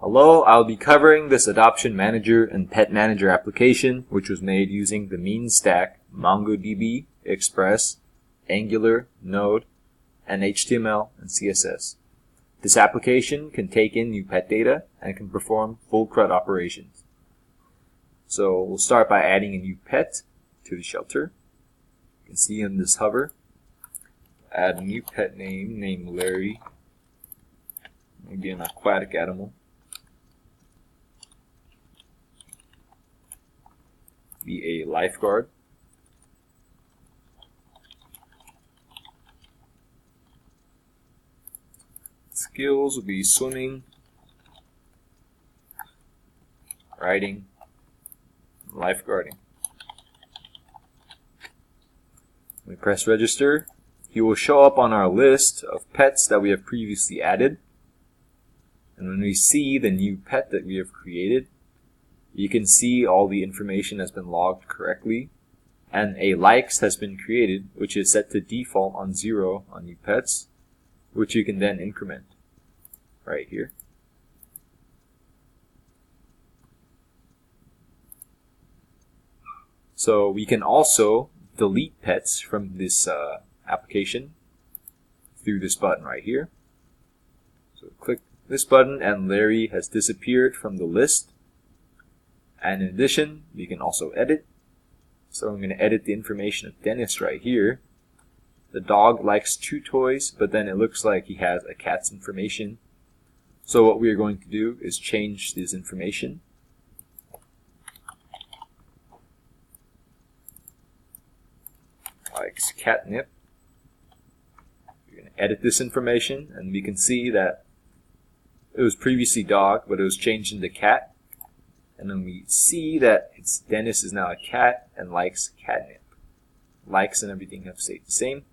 Hello, I'll be covering this Adoption Manager and Pet Manager application, which was made using the MEANstack, MongoDB, Express, Angular, Node, and HTML and CSS. This application can take in new pet data and can perform full CRUD operations. So we'll start by adding a new pet to the shelter. You can see in this hover, add a new pet named Larry, maybe an aquatic animal. Be a lifeguard. Skills will be swimming, riding, lifeguarding. When we press register, he will show up on our list of pets that we have previously added. And when we see the new pet that we have created, you can see all the information has been logged correctly, and a likes has been created, which is set to default on 0 on new pets, which you can then increment right here. So we can also delete pets from this application through this button right here. So click this button and Larry has disappeared from the list. And in addition, we can also edit. So I'm going to edit the information of Dennis right here. The dog likes 2 toys, but then it looks like he has a cat's information. So what we are going to do is change this information. Likes catnip. We're going to edit this information, and we can see that it was previously dog, but it was changed into cat. And then we see that Dennis is now a cat and likes catnip. Likes and everything have stayed the same.